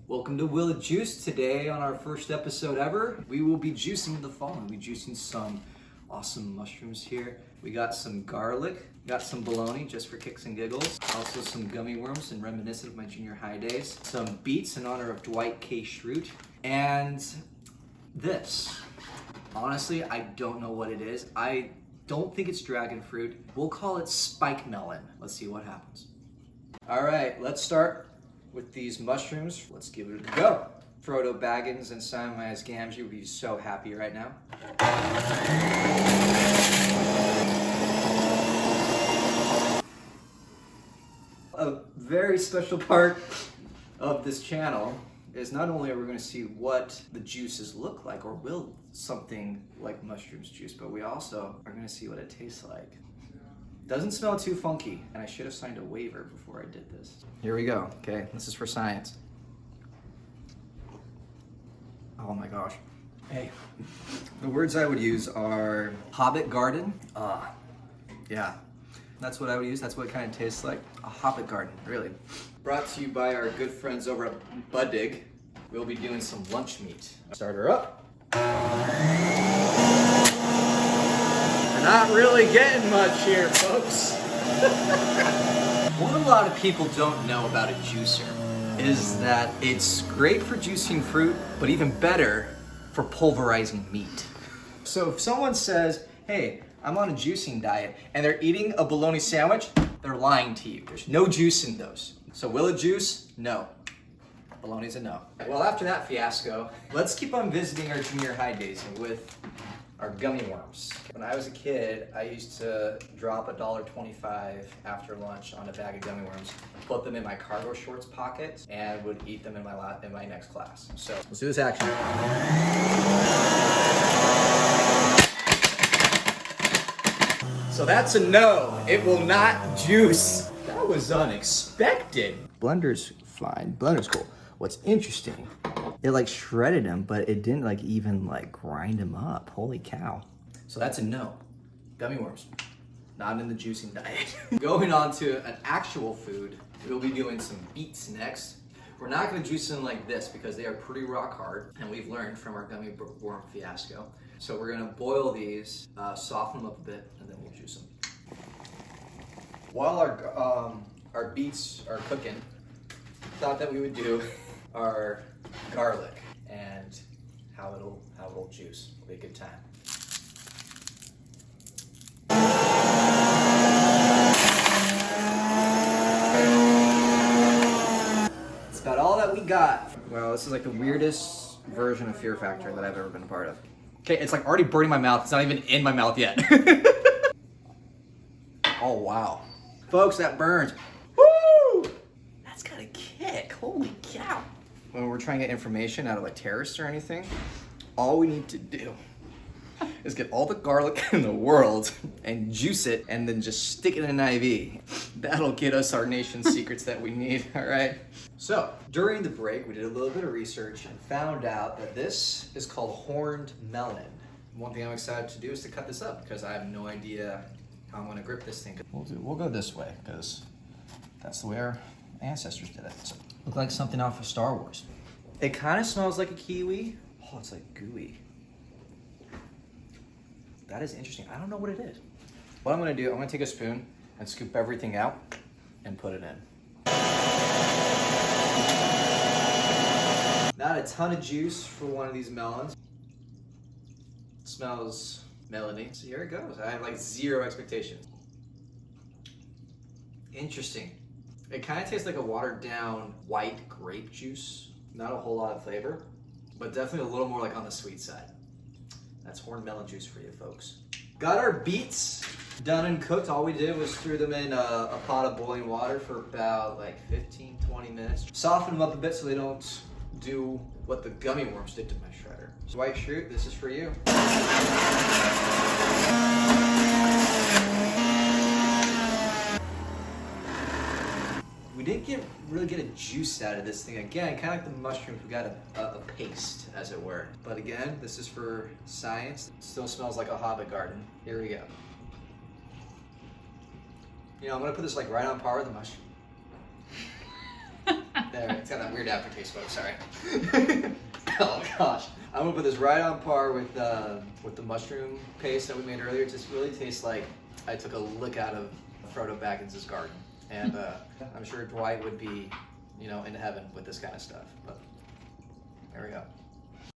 Welcome to Will It Juice. Today on our first episode ever, we will be juicing the fall. We'll be juicing some awesome mushrooms here. We got some garlic, got some bologna just for kicks and giggles, also some gummy worms and reminiscent of my junior high days, some beets in honor of Dwight K. Schrute, and this. Honestly, I don't know what it is. I don't think it's dragon fruit. We'll call it spike melon. Let's see what happens. All right, let's start with these mushrooms. Let's give it a go. Frodo Baggins and Samwise Gamgee would be so happy right now. A very special part of this channel is not only are we going to see what the juices look like, or will something like mushrooms juice, but we also are going to see what it tastes like. Doesn't smell too funky, and I should have signed a waiver before I did this. Here we go. Okay, this is for science. Oh my gosh. Hey, the words I would use are Hobbit Garden. Yeah, that's what I would use. That's what it kind of tastes like. A Hobbit Garden, really. Brought to you by our good friends over at Buddig. We'll be doing some lunch meat. Start her up. We're not really getting much here, folks. What a lot of people don't know about a juicer is that it's great for juicing fruit, but even better for pulverizing meat. So if someone says, hey, I'm on a juicing diet, and they're eating a bologna sandwich, they're lying to you. There's no juice in those. So will it juice? No. Bologna's a no. Well, after that fiasco, let's keep on visiting our junior high days with our gummy worms. When I was a kid, I used to drop $1.25 after lunch on a bag of gummy worms, put them in my cargo shorts pocket, and would eat them in my next class. So let's do this action. So that's a no. It will not juice. That was unexpected. Blender's fine. Blender's cool. What's interesting, it like shredded them, but it didn't like even like grind them up. Holy cow. So that's a no. Gummy worms, not in the juicing diet. Going on to an actual food, we'll be doing some beets next. We're not gonna juice them like this because they are pretty rock hard, and we've learned from our gummy worm fiasco. So we're gonna boil these, soften them up a bit, and then we'll juice them. While our beets are cooking, thought that we would do our garlic and how it'll juice. It'll be a good time. That's about all that we got. Well, this is like the weirdest version of Fear Factor that I've ever been a part of. Okay, it's like already burning my mouth. It's not even in my mouth yet. Oh wow. Folks, that burns. Woo! That's got a kick. Holy cow. When we're trying to get information out of like terrorists or anything, all we need to do is get all the garlic in the world and juice it and then just stick it in an IV. That'll get us our nation's secrets that we need, all right? So, during the break, we did a little bit of research and found out that this is called horned melon. One thing I'm excited to do is to cut this up because I have no idea how I'm gonna grip this thing. We'll go this way because that's the way our ancestors did it. So, look like something off of Star Wars. It kind of smells like a kiwi. Oh, it's like gooey. That is interesting. I don't know what it is. What I'm gonna do, I'm gonna take a spoon and scoop everything out and put it in. Not a ton of juice for one of these melons. It smells melony. So here it goes. I have like zero expectations. Interesting. It kind of tastes like a watered down white grape juice. Not a whole lot of flavor, but definitely a little more like on the sweet side. That's horned melon juice for you folks. Got our beets done and cooked. All we did was threw them in a pot of boiling water for about like 15, 20 minutes. Soften them up a bit so they don't do what the gummy worms did to my shredder. So Dwight Schrute, this is for you. We didn't really get a juice out of this thing. Again, kind of like the mushrooms, we got a paste, as it were. But again, this is for science. It still smells like a Hobbit garden. Here we go. You know, I'm gonna put this like right on par with the mushroom. There, it's got that weird weird aftertaste, folks. Sorry. Oh gosh, I'm gonna put this right on par with the mushroom paste that we made earlier. It just really tastes like I took a lick out of Frodo Baggins' garden, and I'm sure Dwight would be, in heaven with this kind of stuff. But there we go.